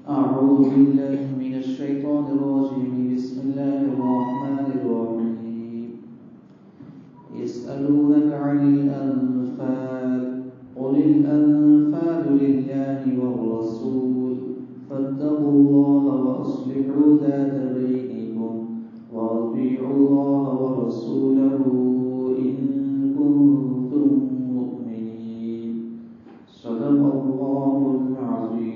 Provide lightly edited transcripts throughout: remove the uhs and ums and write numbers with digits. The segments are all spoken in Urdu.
أعوذ بالله من الشيطان الرجيم بسم الله الرحمن الرحيم يسألونك عن الأنفال قل الأنفال لله والرسول فاتقوا الله وأصلحوا ذات بينكم وأطيعوا الله ورسوله إن كنتم مؤمنين صدق الله العظيم.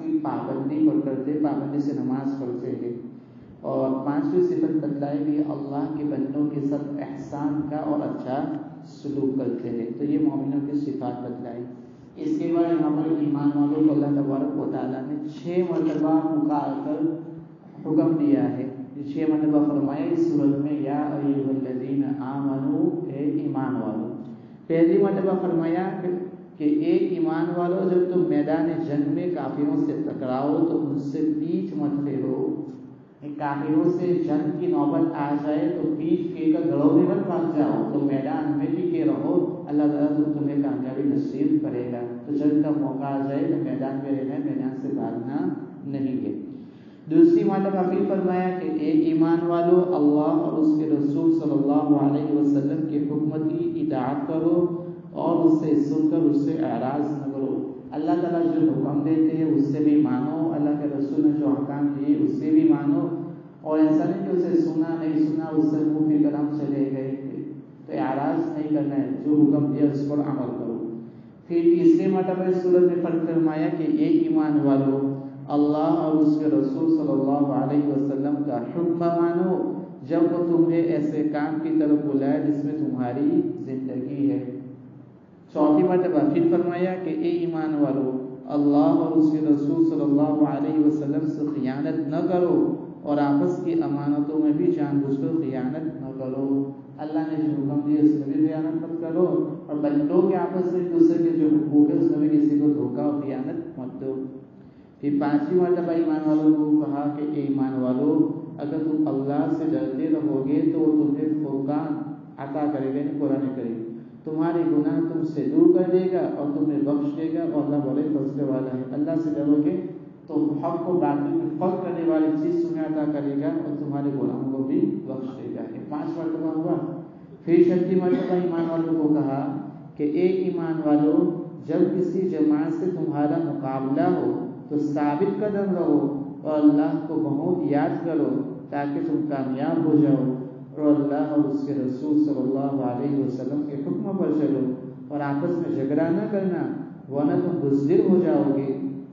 کی پابندی پر کرتے، پابندی سے نماز پڑھتے ہیں۔ اور 5ویں صفت بتلائی کہ اللہ کے بندوں کے ساتھ احسان کا اور اچھا سلوک کرتے ہیں۔ تو یہ مومنوں کی صفات بتلائی۔ اس کے بعد یہاں پر ایمان والوں کو اللہ تبارک و تعالیٰ نے 6 مرتبہ پکار کر حکم دیا ہے۔ 6 مرتبہ فرمایا اس سورت میں، یا ایھا الذین آمنوا، اے ایمان والو۔ پہلی مرتبہ فرمایا کہ اے ایمان والو، جب تم میدان جنگ میں کافروں سے ٹکراؤ تو ان سے پیٹھ مت پھیرو۔ کافروں سے جنگ کی نوبت آ جائے تو پیٹھ پھیر کر گھروں میں مت بھاگ جاؤ، تو میدان میں ٹکے رہو، اللہ تعالیٰ تمہیں کامیابی نصیب کرے گا۔ تو جنگ کا موقع آ جائے تو میدان میں رہنا ہے، میدان سے بھاگنا نہیں ہے۔ دوسری مرتبہ پھر فرمایا کہ اے ایمان والو، اللہ اور اس کے رسول صلی اللہ علیہ وسلم کے حکم کی اطاعت کرو اور اس سے سن کر اس سے اعراض نہ کرو۔ اللہ تعالیٰ جو حکم دیتے ہیں اس سے بھی مانو، اللہ کے رسول نے جو احکام دیے اس سے بھی مانو، اور ایسا نہیں کہ اسے سنا نہیں سنا اس سے منہ پہ قدم چلے گئے، تو اعراض نہیں کرنا ہے، جو حکم دیا اس پر عمل کرو۔ پھر تیسری مرتبہ اس سورت میں فرمایا کہ اے ایمان والو، اللہ اور اس کے رسول صلی اللہ علیہ وسلم کا حکم مانو جب وہ تمہیں ایسے کام کی طرف بلائے جس میں تمہاری زندگی ہے۔ چوتھی مرتبہ پھر فرمایا کہ اے ایمان والو، اللہ اور اس کے رسول صلی اللہ علیہ وسلم سے خیانت نہ کرو اور آپس کی امانتوں میں بھی جان بوجھ کر خیانت نہ کرو۔ اللہ نے جو حکم دیا اس میں بھی خیانت مت کرو، اور بندوں کے آپس میں ایک دوسرے کے جو حقوق ہے اس میں بھی کسی کو دھوکہ اور خیانت مت دو۔ پھر 5ویں مرتبہ ایمان والوں کو کہا کہ اے ایمان والو، اگر تم اللہ سے ڈرتے رہو گے تو وہ تمہیں فرقان عطا کرے گا، نہیں قرآن کریم، تمہارے گناہ تم سے دور کر دے گا اور تمہیں بخش دے گا، اور اللہ بڑے فضل والا ہے۔ اللہ سے ڈرو گے تو حق کو باطل میں فرق کرنے والی چیز تمہیں عطا کرے گا اور تمہارے گناہوں کو بھی بخش دے گا۔ یہ 5 مرتبہ ہوا۔ پھر 6 مرتبہ ایمان والوں کو کہا کہ اے ایمان والو، جب کسی جماعت سے تمہارا مقابلہ ہو تو ثابت قدم رہو اور اللہ کو بہت یاد کرو تاکہ تم کامیاب ہو جاؤ، اور اللہ اور اس کے رسول صلی اللہ علیہ وسلم کے حکم پر چلو، اور آپس میں جھگڑا نہ کرنا ورنہ تم بزدل ہو جاؤ گے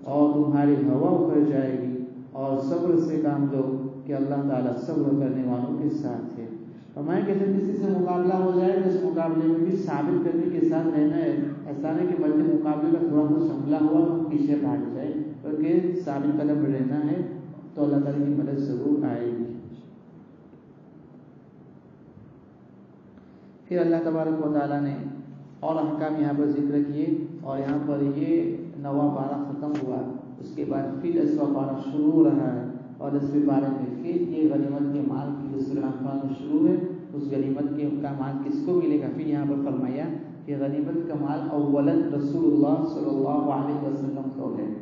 اور تمہاری ہوا اکھڑ جائے گی، اور صبر سے کام لو کہ اللہ تعالیٰ صبر کرنے والوں کے ساتھ ہے۔ فرمایا کہ جب کسی سے مقابلہ ہو جائے تو اس مقابلے میں بھی ثابت کرنے کے ساتھ رہنا ہے، ایسا نہیں کہ بلکہ مقابلے کا تھوڑا بہت حملہ ہوا تو پیچھے بھاگ جائے، بلکہ ثابت قدم رہنا ہے، تو اللہ تعالیٰ کی مدد ضرور آئے گی۔ پھر اللہ تبارک و تعالیٰ نے اور احکام یہاں پر ذکر کیے، اور یہاں پر یہ 9واں پارہ ختم ہوا، اس کے بعد پھر 10واں پارہ شروع ہو رہا ہے، اور 10ویں پارے میں پھر یہ غنیمت کے مال کی جو سورہ انفال میں شروع ہے، اس غنیمت کے کا مال کس کو ملے گا۔ پھر یہاں پر فرمایا کہ غنیمت کا مال اولاً رسول اللہ صلی اللہ علیہ وسلم کو ہے۔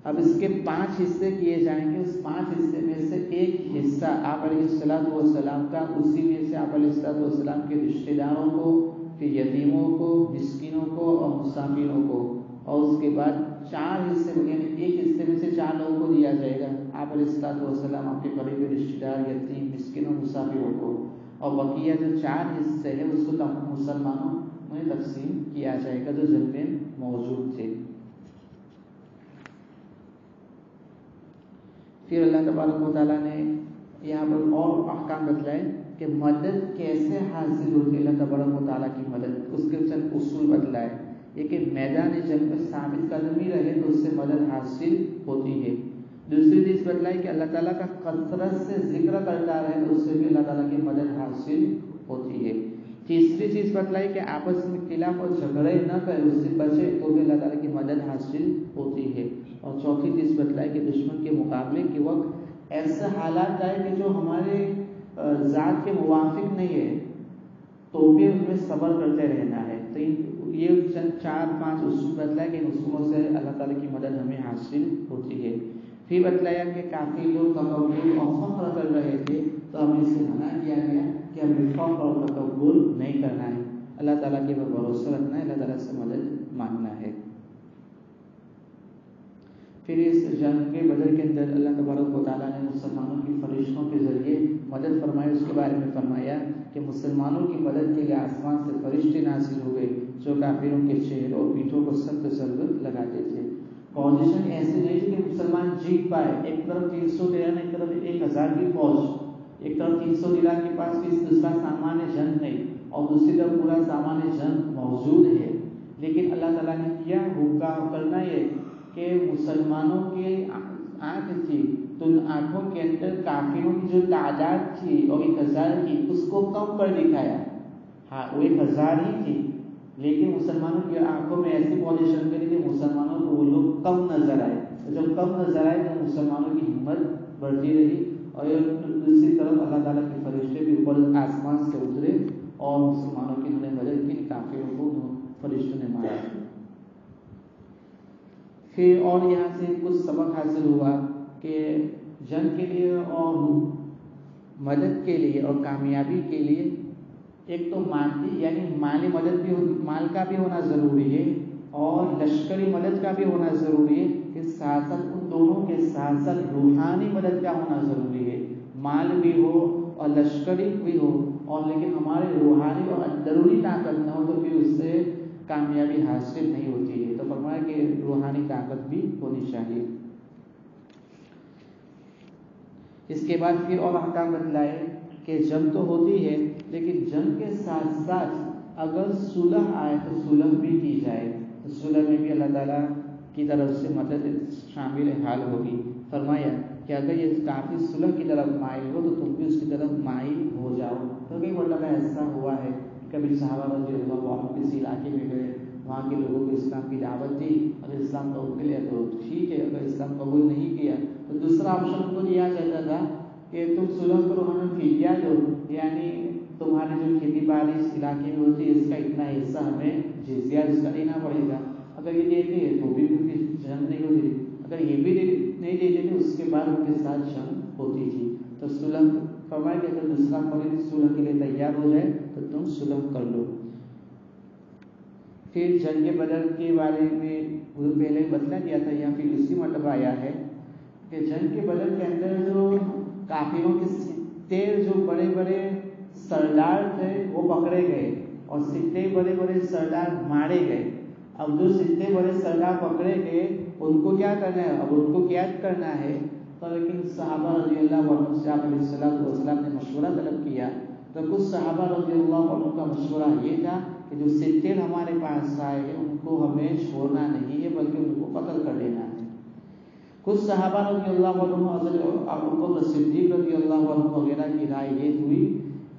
اب اس کے 5 حصے کیے جائیں گے، اس 5 حصے میں سے ایک حصہ آپ علیہ الصلوۃ والسلام کا، اسی میں سے آپ علیہ الصلوۃ والسلام کے رشتہ داروں کو، پھر یتیموں کو، مسکینوں کو اور مسافروں کو، اور اس کے بعد 4 حصے یعنی ایک حصے میں سے 4 لوگوں کو دیا جائے گا، آپ علیہ الصلوۃ والسلام، آپ کے قریبی رشتہ دار، یتیم، مسکینوں، مسافروں کو، اور بقیہ جو 4 حصے ہیں اس کو مسلمانوں میں تقسیم کیا جائے گا جو جنگ میں موجود تھے۔ پھر اللہ تبارک و تعالیٰ نے یہاں پر اور احکام بتلائے کہ مدد کیسے حاصل ہوتی ہے، اللہ تبارک و تعالیٰ کی مدد، اس کے چند اصول بتلائے، یہ کہ میدان جنگ میں ثابت قدمی رہے تو اس سے مدد حاصل ہوتی ہے۔ دوسری چیز بتلائی کہ اللہ تعالیٰ کا کثرت سے ذکر کرتا رہے تو اس سے بھی اللہ تعالیٰ کی مدد حاصل ہوتی ہے۔ تیسری چیز بتلائی کہ آپس میں خلاف اور جھگڑے نہ کرے، اس سے بچے تو بھی اللہ تعالیٰ کی مدد حاصل ہوتی ہے۔ اور چوتھی چیز بتلائی کہ دشمن کے مقابلے کے وقت ایسے حالات آئے کہ جو ہمارے ذات کے موافق نہیں ہے تو بھی اس میں صبر کرتے رہنا ہے۔ تو یہ چند 4-5 اصول بتلائے کہ ان اصولوں سے اللہ تعالیٰ کی مدد ہمیں حاصل ہوتی ہے۔ پھر بتلایا کہ کافی لوگ تکبر اور فخر کر رہے تھے تو ہمیں اس سے منع کیا گیا کہ ہمیں فخر اور تکبر نہیں کرنا ہے، اللہ تعالیٰ کے پر بھروسہ رکھنا ہے، اللہ تعالیٰ سے مدد مانگنا ہے۔ پھر اس جنگ کے بدر کے اندر اللہ تبارک و تعالیٰ نے مسلمانوں کی فرشتوں کے ذریعے مدد فرمائی، اس کے بارے میں فرمایا کہ مسلمانوں کی مدد کے لیے آسمان سے فرشتے نازل ہوئے، جو کافروں کے چہروں اور پیٹھوں کو سخت ضربت لگاتے تھے۔ پوزیشن ایسی نہیں تھی کہ مسلمان جیت پائے، ایک طرف 313 ایک طرف 1000 کی فوج، ایک طرف 313 کے پاس بھی دوسرا سامان جنگ نہیں اور دوسری طرف پورا سامان جنگ موجود ہے، لیکن اللہ تعالیٰ نے کیا حکم کرنا یہ کہ مسلمانوں کے آنکھ تھی تو ان آنکھوں کے اندر کافروں کی جو تعداد تھی اور 1000 کی اس کو کم کر دکھایا۔ ہاں وہ 1000 ہی تھی لیکن مسلمانوں کی آنکھوں میں ایسی پوزیشن کری کہ مسلمانوں کو وہ لوگ کم نظر آئے، جب کم نظر آئے تو مسلمانوں کی ہمت بڑھتی رہی اور دوسری طرف اللہ تعالیٰ کے فرشتے بھی اوپر آسمان سے اترے اور مسلمانوں کی انہوں نے مدد کی، کافروں کو فرشتوں نے مارا۔ پھر اور یہاں سے کچھ سبق حاصل ہوا کہ جنگ کے لیے اور مدد کے لیے اور کامیابی کے لیے ایک تو مادی یعنی مالی مدد بھی، مال کا بھی ہونا ضروری ہے اور لشکری مدد کا بھی ہونا ضروری ہے، کہ ساتھ ساتھ ان دونوں کے ساتھ ساتھ روحانی مدد کا ہونا ضروری ہے، مال بھی ہو اور لشکری بھی ہو اور لیکن ہمارے روحانی اور اندرونی طاقت نہ ہو تو پھر اس سے کامیابی حاصل نہیں ہوتی ہے۔ تو فرمایا کہ روحانی طاقت بھی ہونی چاہیے۔ اس کے بعد پھر اور احکام بتلائے کہ جنگ تو ہوتی ہے لیکن جنگ کے ساتھ ساتھ اگر صلح آئے تو صلح بھی کی جائے، تو صلح میں بھی اللہ تعالیٰ کی طرف سے مدد شامل حال ہوگی۔ فرمایا کہ اگر یہ کافی صلح کی طرف مائل ہو تو تم بھی اس کی طرف مائل ہو جاؤ۔ تو کئی مرتبہ ایسا ہوا ہے کبھی صحابہ رضی اللہ عنہ کسی علاقے میں گئے، وہاں کے لوگوں کو اسلام کی دعوت دی اور اسلام قبول کر لیا تو ٹھیک ہے، اگر اسلام قبول نہیں کیا تو دوسرا آپشن کو دیا جاتا تھا کہ تم صلح کرو، ہمیں فدیہ دو، یعنی تمہاری جو کھیتی باڑی اس علاقے میں ہوتی ہے اس کا اتنا حصہ ہمیں جزیہ اس کا دینا پڑے گا۔ اگر یہ دیتے ہیں تو بھی جنگ نہیں ہوتی، اگر یہ بھی نہیں دیتے تھے اس کے بعد ان کے ساتھ جنگ ہوتی تھی۔ تو صلح فرمایا کہ اگر دوسرا فریق صلح کے لیے تیار ہو جائے تو تم صلح کر لو۔ پھر جنگ بدر کے بارے میں پہلے بتلا دیا تھا، یا پھر اسی مرتبہ آیا ہے کہ جنگ کے بدر کے اندر جو کافروں کے 70 جو بڑے بڑے سردار تھے وہ پکڑے گئے اور 70 بڑے بڑے سردار مارے گئے۔ اب جو 70 بڑے سردار پکڑے گئے ان کو کیا کرنا ہے، اب ان کو قید کرنا ہے۔ تو لیکن صحابہ رضی اللہ عنہ سے آپ علیہ السلام نے مشورہ طلب کیا تو کچھ صحابہ رضی اللہ عنہ کا مشورہ یہ تھا کہ جو 70 ہمارے پاس آئے ہیں ان کو ہمیں چھوڑنا نہیں ہے بلکہ ان کو قتل کر دینا ہے۔ کچھ صحابہ رضی اللہ عنہ حضرت ابوبکر صدیق رضی اللہ عنہ وغیرہ کی رائے یہ ہوئی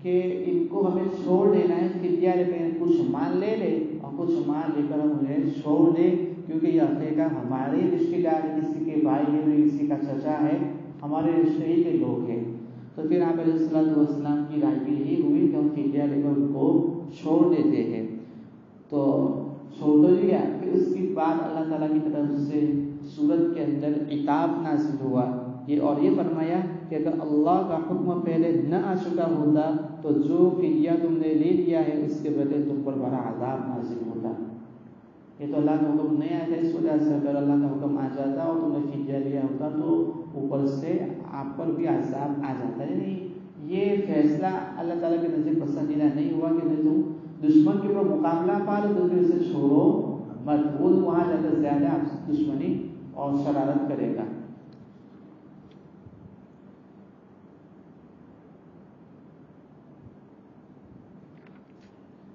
کہ ان کو ہمیں چھوڑ دینا ہے، فدیہ لے کر کچھ مال لے لے اور کچھ مال لے کر ہم انہیں چھوڑ دیں، کیونکہ یہ عقیدہ ہمارے رشتے دار کسی کے بھائی ہے، کسی کا چچا ہے، ہمارے رشتے ہی کے لوگ ہیں۔ تو پھر آپ علیہ السلام کی رائے بھی یہی ہوئی کہ ہم فدیہ لے کر ان کو چھوڑ دیتے ہیں۔ تو چھوڑ تو لیا، پھر اس کے بعد اللہ تعالیٰ کی طرف سے سورت کے اندر عتاب نازل ہوا یہ، اور یہ فرمایا کہ اگر اللہ کا حکم پہلے نہ آ چکا ہوتا تو جو فدیہ تم نے لے لیا ہے اس کے بدلے تم پر بڑا عذاب نازل ہوتا۔ یہ تو اللہ کا حکم نہیں آیا تھا، اس وجہ سے اگر اللہ کا حکم آ جاتا اور تم نے فدیہ لیا ہوتا تو اوپر سے آپ پر بھی عذاب آ جاتا ہے۔ نہیں، یہ فیصلہ اللہ تعالیٰ کے نزدیک پسندیدہ نہیں ہوا کہ تم دشمن کے اوپر مقابلہ پا لو تو پھر اسے چھوڑو مت، وہ وہاں جا کر زیادہ آپ سے دشمنی اور شرارت کرے گا۔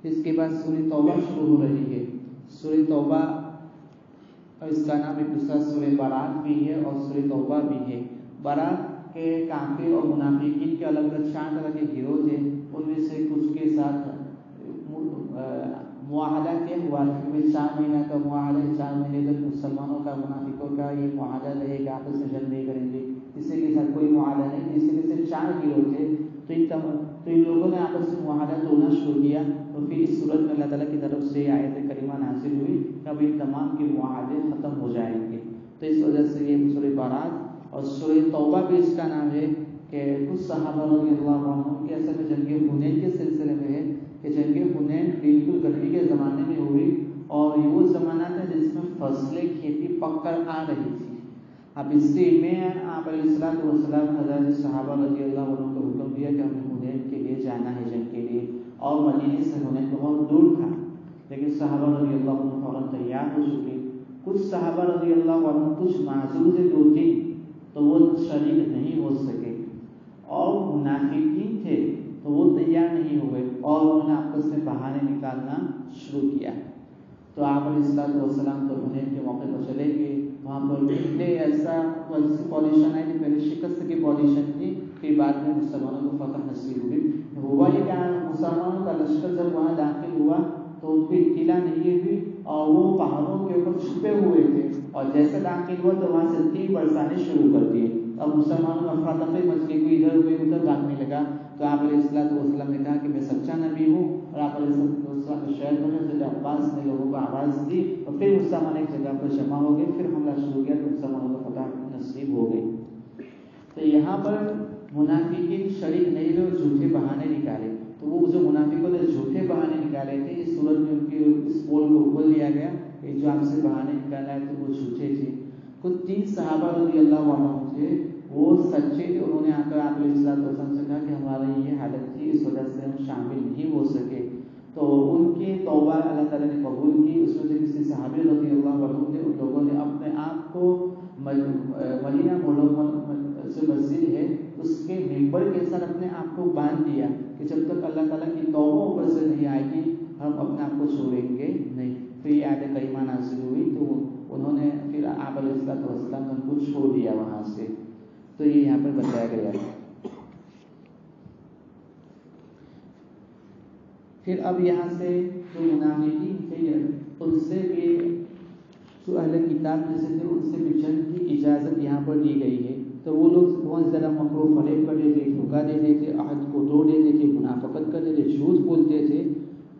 اس کے بعد سورہ توبہ شروع ہو رہی ہے۔ سورہ توبہ اور اس کا نام ایک دوسرا سورہ برات بھی ہے اور سورہ توبہ بھی ہے۔ برات کے کافر اور منافقین کے الگ الگ 4 طرح کے گروہ تھے، ان میں سے کچھ کے ساتھ معاہدہ کیا ہوا تھا کہ 4 مہینہ کا معاہدہ، 4 مہینے تک مسلمانوں کا منافقوں کا یہ معاہدہ رہے گا، آپس میں جنگ نہیں کریں گے، کسی کے ساتھ کوئی معاہدہ نہیں، جس میں سے 4 گروہ تھے۔ تو ان لوگوں نے آپس میں معاہدہ توڑنا شروع کیا، تو پھر اس صورت میں اللہ تعالیٰ کی طرف سے آیت کریمہ نازل ہوئی کہ اب ان تمام کے معاہدے ختم ہو جائیں گے۔ تو اس وجہ سے یہ سورہ برات اور سورہ توبہ بھی اس کا نام ہے کہ کچھ صحابہ رضی اللہ عنہ کی اصل میں جنگ حنین کے سلسلے میں ہے کہ جنگ حنین بالکل گرمی کے زمانے میں ہوئی اور یہ وہ زمانہ تھا جس میں فصلیں کھیتی پک کر آ رہی تھی۔ اب اس سے میں آپ علیہ السلام حضرت صحابہ رضی اللہ عنہ کو حکم دیا کہ ہمیں حنین کے لیے جانا ہے جنگ کے لیے، اور مدینے سے حنین بہت دور تھا، لیکن صحابہ رضی اللہ عنہ فوراً تیار ہو چکے، کچھ صحابہ رضی اللہ عنہ کچھ معذور تھے 2-3 تو وہ شریک نہیں ہو سکے، اور منافقین تھے تو وہ تیار نہیں ہوئے اور انہوں نے آپس میں بہانے نکالنا شروع کیا۔ تو آپ علیہ الصلوۃ والسلام تو حنین کے موقع پر چلے گئے، وہاں پر اتنے ایسا پوزیشن آئی کہ پہلے شکست کی پوزیشن تھی، پھر بعد میں مسلمانوں کو فتح نصیب ہوئی۔ ہوا یہ کہ مسلمانوں کا لشکر جب وہاں داخل ہوا تو ان کی اطلاع نہیں ہوئی اور وہ پہاڑوں کے اوپر چھپے ہوئے تھے، اور جیسے داخل ہوا تو وہاں سے تیر برسانے شروع کر دیے۔ اب مسلمانوں میں افراتفری مچ گئی، کوئی ادھر ہوئے ادھر بھاگنے لگا۔ تو آپ علیہ الصلوۃ والسلام نے کہا کہ میں سچا نبی ہوں، اور آپ علیہ الصلوۃ والسلام کے شہر میں حضرت عباس نے لوگوں کو آواز دی اور پھر مسلمان ایک جگہ پر جمع ہو گئے، پھر حملہ شروع کیا تو مسلمانوں کو فتح نصیب ہو گئی۔ تو یہاں پر منافقین شریک نہیں ہوئے، جھوٹے بہانے نکالے۔ تو وہ جو منافقوں نے جھوٹے بہانے نکالے تھے، اس صورت میں ان کے اس پول کو کھول دیا گیا کہ جو آپ سے بہانے نکالا ہے تو وہ جھوٹے تھے۔ کچھ 3 صحابہ رضی اللہ عنہ تھے، وہ سچے تھے، انہوں نے آ کر آپ علیہ الصلوۃ والسلام سے کہا کہ ہماری یہ حالت تھی، اس وجہ سے ہم شامل نہیں ہو سکے۔ تو ان کی توبہ اللہ تعالیٰ نے قبول کی۔ اس میں سے کسی صحابی رضی اللہ عنہ تھے، ان لوگوں نے اپنے آپ کو مدینہ منورہ سے مسجد ہے اس کے ممبر کے ساتھ اپنے آپ کو باندھ دیا کہ جب تک اللہ تعالیٰ کی توبہ اوپر سے نہیں آئے گی ہم اپنے آپ کو چھوڑیں گے نہیں۔ پھر یہ آیت کریمہ نازل ہوئی تو انہوں نے پھر آپ علیہ الصلوۃ والسلام نے ان کو چھوڑ دیا وہاں سے۔ تو یہ یہاں پر بتایا گیا ہے۔ پھر اب یہاں سے جو منافقین تھے ان سے بھی، جو اہل کتاب میں سے تھے ان سے بھی جنگ کی اجازت یہاں پر دی گئی ہے۔ تو وہ لوگ بہت زیادہ مکر و فریب کرتے تھے، دھوکہ دیتے تھے، عہد کو توڑ دیتے تھے، منافقت کرتے تھے، جھوٹ بولتے تھے۔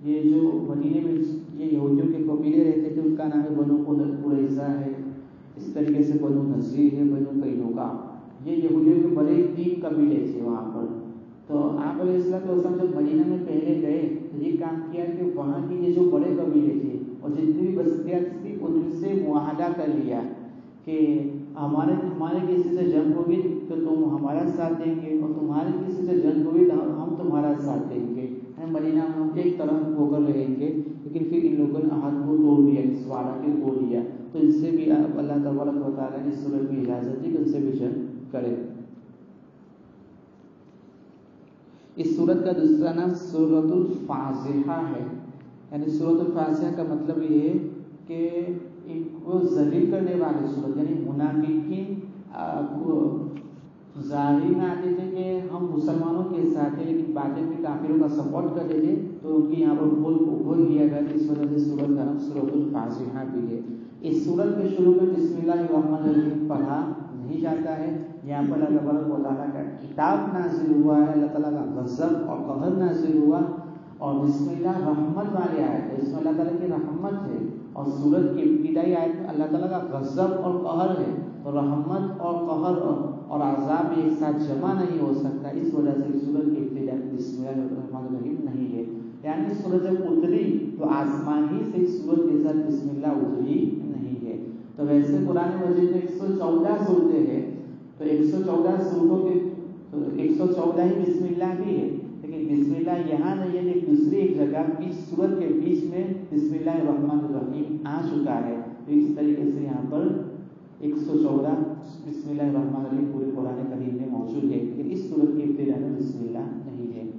یہ جو مدینے میں یہ یہودیوں کے قبیلے رہتے تھے، ان کا نام ہے بنو قریظہ ہے، اس طریقے سے بنو نذیر ہے، بنو قینقاع، یہ یہودیوں کے بڑے 3 قبیلے تھے وہاں پر۔ تو آپ علیہ الصلوۃ والسلام جب مدینہ میں پہلے گئے تو یہ کام کیا کہ وہاں کے یہ جو بڑے قبیلے تھے اور جتنی بھی بستیاں تھیں ان سے معاہدہ کر لیا کہ ہمارے کسی سے جنگ ہوگی تو تم ہمارا ساتھ دیں گے، اور تمہارے کسی سے جنگ ہوگی تو ہم تمہارا ساتھ دیں گے، مدینہ میں ہم ایک طرح ہو کر رہیں گے۔ لیکن پھر ان لوگوں نے عہد کو توڑ دیا، اس وعدہ کو توڑ دیا، تو ان سے بھی اللہ تبارک و تعالیٰ نے اس صورت میں اجازت دی کہ ان سے بھی جنگ کرے۔ اس سورت کا دوسرا نام سورۃ الفاضحہ ہے، یعنی سورۃ الفاضحہ کا مطلب یہ ہے کہ ان کو ذلیل کرنے والی سورت، یعنی منافقین ظاہر میں آتے تھے کہ ہم مسلمانوں کے ساتھ ہیں لیکن باطن میں کافروں کا سپورٹ کرتے تھے، تو ان کی یہاں پر پول کو کھول دیا گیا، اس وجہ سے سورت کا نام سورۃ الفاضحہ بھی ہے۔ اس سورت کے شروع میں بسم اللہ الرحمن الرحیم پڑھا نہیں جاتا ہے، یہاں پر اللہ تبارک و تعالیٰ کا کتاب نازل ہوا ہے، اللہ تعالیٰ کا غضب اور قہر نازل ہوا، اور بسم اللہ رحمت والی آیت ہے، اس میں اللہ تعالیٰ کی رحمت ہے، اور سورت کی ابتدائی آیت میں اللہ تعالیٰ کا غضب اور قہر ہے، تو رحمت اور قہر اور عذاب ایک ساتھ جمع نہیں ہو سکتا، اس وجہ سے سورت کی ابتدا بسم اللہ الرحمن الرحیم نہیں ہے۔ یعنی سورت جب اتری تو آسمان ہی سے سورت کے ساتھ بسم اللہ اتری نہیں ہے۔ تو ویسے قرآن مجید میں 114 سورتیں ہیں، تو 114 سورتوں کے 114 ہی بسم اللہ بھی ہے، لیکن بسم اللہ یہاں نہیں ہے، ایک دوسری ایک جگہ بیچ سورت کے بیچ میں بسم اللہ الرحمن الرحیم آ چکا ہے، تو اس طریقے سے یہاں پر 114 بسم اللہ الرحمن الرحیم پورے قرآن کریم میں موجود ہے، لیکن اس سورت کی ابتدا میں بسم اللہ نہیں ہے،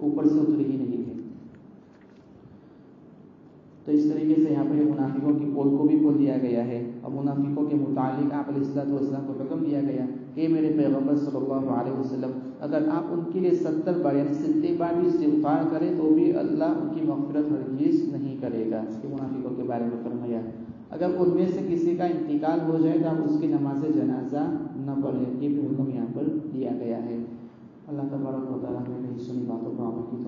اوپر سے اتری ہی نہیں ہے۔ تو اس طریقے سے یہاں پر منافقوں کی پول کو بھی کھول دیا گیا ہے، اور منافقوں کے متعلق آپ علیہ الصلوۃ والسلام کو حکم دیا گیا کہ میرے پیغمبر صلی اللہ علیہ وسلم اگر آپ ان کے لیے 70 بار یعنی 70 بار بھی استغفار کریں تو بھی اللہ ان کی مغفرت ہرگز نہیں کرے گا۔ یہ منافقوں کے بارے میں فرمایا اگر ان میں سے کسی کا انتقال ہو جائے تو آپ اس کی نماز جنازہ نہ پڑھیں، یہ بھی حکم یہاں پر دیا گیا ہے۔ اللہ تبارک و تعالیٰ نے سنی باتوں کو عمل کی